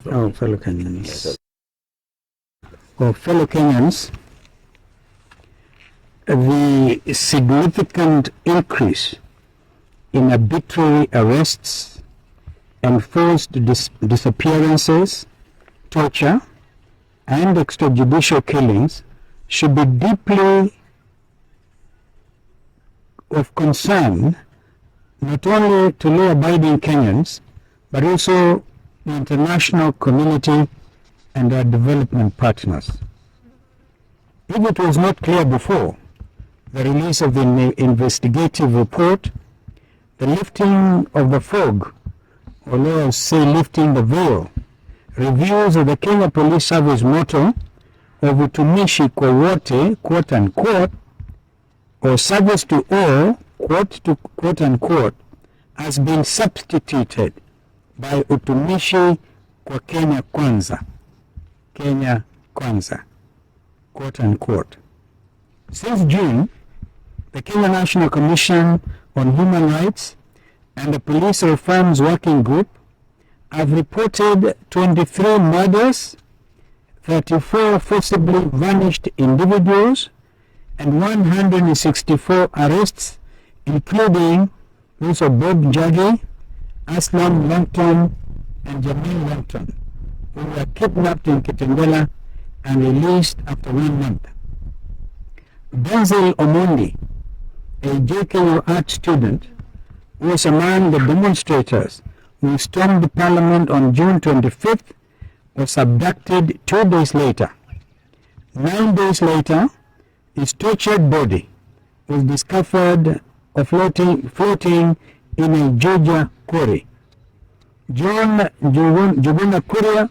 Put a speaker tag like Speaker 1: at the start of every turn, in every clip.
Speaker 1: Oh, fellow Kenyans. Oh, fellow Kenyans, the significant increase in arbitrary arrests, enforced disappearances, torture, and extrajudicial killings should be deeply of concern not only to law-abiding Kenyans, but also the international community and our development partners. If it was not clear before, the release of the investigative report, the lifting of the fog, or let us say lifting the veil, reviews of the Kenya Police Service motto of utumishi kwa wote, quote unquote, or service to all, quote unquote, has been substituted by utumishi kwa Kenya Kwanza, Kenya Kwanza, quote unquote. Since June, the Kenya National Commission on Human Rights and the Police Reforms Working Group have reported 23 murders, 34 forcibly vanished individuals, and 164 arrests, including those of Bob Njagi, Aslam Langton, and Jamil Langton, who were kidnapped in Kitengela and released after 1 month. Denzel Omondi, a JKU art student, was among the demonstrators who stormed the parliament on June 25th, was abducted 2 days later. 9 days later, his tortured body was discovered floating in a Georgia quarry. John Juguna Kuria,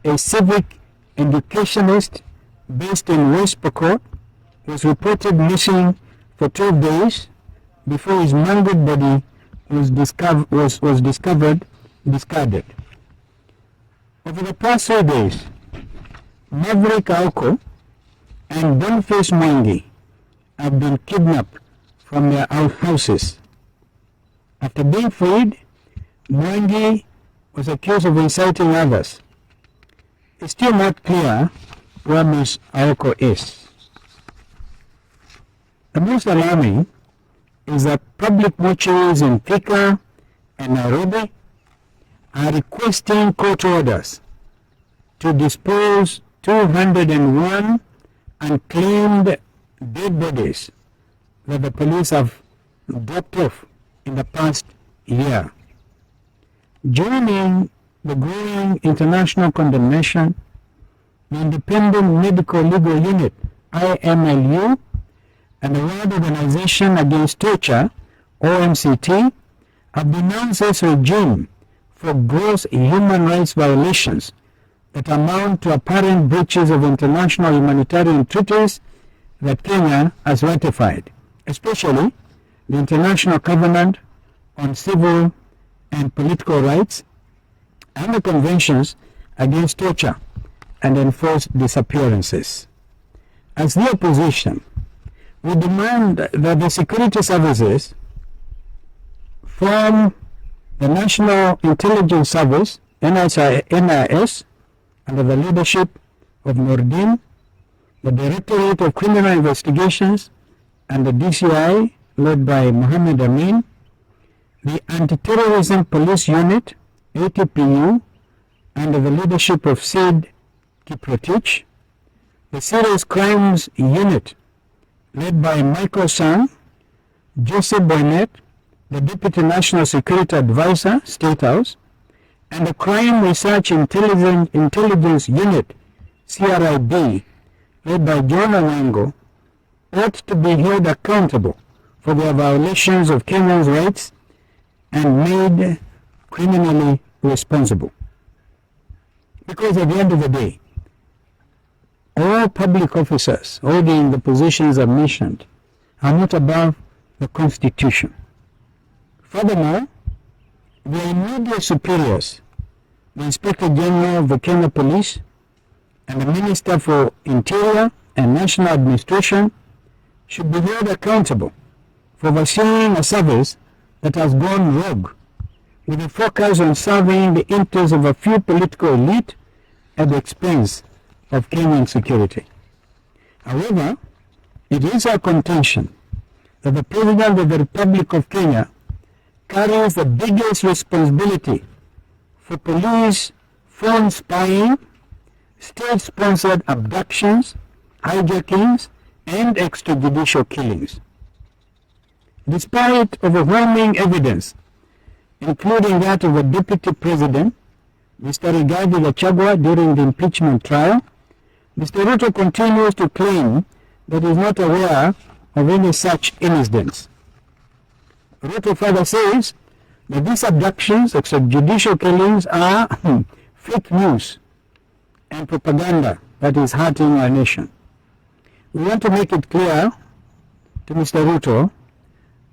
Speaker 1: a civic educationist based in West Pokot, was reported missing for 12 days before his mangled body was discovered discarded. Over the past 3 days, Maverick Aoko and Boniface Mwangi have been kidnapped from their houses. After being freed, Mwangi was accused of inciting others. It's still not clear where Ms. Aoko is. The most alarming is that public mortuaries in Thika and Nairobi are requesting court orders to dispose 201 unclaimed dead bodies that the police have dropped off in the past year. Joining the growing international condemnation, the Independent Medical Legal Unit, IMLU, and the World Organization Against Torture, OMCT, have denounced this regime for gross human rights violations that amount to apparent breaches of international humanitarian treaties that Kenya has ratified, especially the International Covenant on Civil and Political Rights and the Conventions Against Torture and Enforced Disappearances. As the opposition, we demand that the security services form the National Intelligence Service, NIS, under the leadership of Nordin, the Directorate of Criminal Investigations, and the DCI, led by Mohammed Amin, the Anti-Terrorism Police Unit, ATPU, under the leadership of Sid Kiprotich, the Serious Crimes Unit, led by Michael Sang, Joseph Boynet, the Deputy National Security Advisor, State House, and the Crime Research Intelligence Unit, CRIB, led by John Awango, ought to be held accountable for their violations of Kenyans' rights and made criminally responsible. Because at the end of the day, all public officers holding the positions I've mentioned are not above the Constitution. Furthermore, their immediate superiors, the Inspector General of the Kenya Police and the Minister for Interior and National Administration, should be held accountable for overseeing a service that has gone rogue with a focus on serving the interests of a few political elite at the expense of Kenyan security. However, it is our contention that the President of the Republic of Kenya carries the biggest responsibility for police phone spying, state-sponsored abductions, hijackings, and extrajudicial killings. Despite overwhelming evidence, including that of the Deputy President, Mr. Rigathi Gachagua, during the impeachment trial, Mr. Ruto continues to claim that he is not aware of any such incidents. Ruto further says that these abductions, extrajudicial killings, are fake news and propaganda that is hurting our nation. We want to make it clear to Mr. Ruto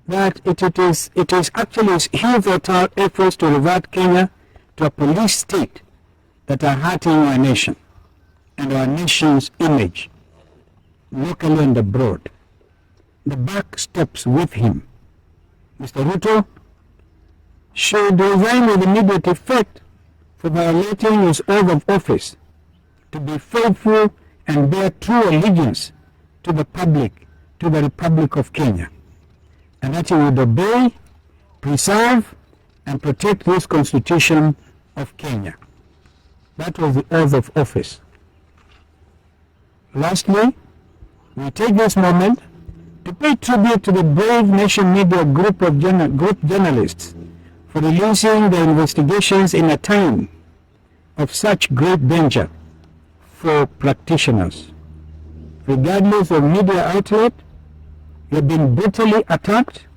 Speaker 1: that it is actually his futile efforts to revert Kenya to a police state that are hurting our nation and our nation's image, locally and abroad. The buck stops with him. Mr. Ruto should resign with immediate effect for violating his oath of office to be faithful and bear true allegiance to the public, to the Republic of Kenya, and that he would obey, preserve, and protect this Constitution of Kenya. That was the oath of office. Lastly, we take this moment to pay tribute to the brave Nation Media group of journalists for releasing their investigations in a time of such great danger for practitioners. Regardless of media outlet, you have been brutally attacked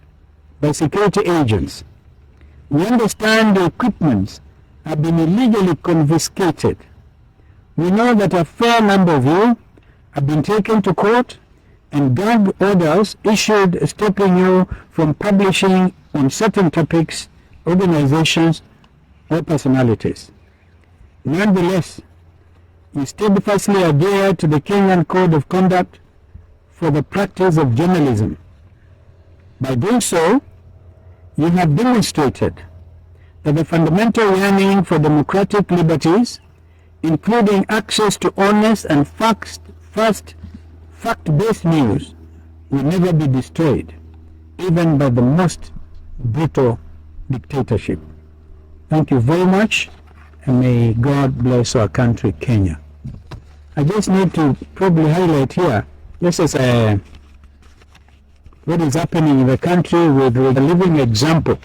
Speaker 1: by security agents. We understand the equipments have been illegally confiscated. We know that a fair number of you have been taken to court and gag orders issued stopping you from publishing on certain topics, organizations, or personalities. Nonetheless, you steadfastly adhere to the Kenyan Code of Conduct for the practice of journalism. By doing so, you have demonstrated that the fundamental yearning for democratic liberties, including access to honest and fact-based news, will never be destroyed, even by the most brutal dictatorship. Thank you very much, and may God bless our country, Kenya. I just need to probably highlight here, this is what is happening in the country with a living example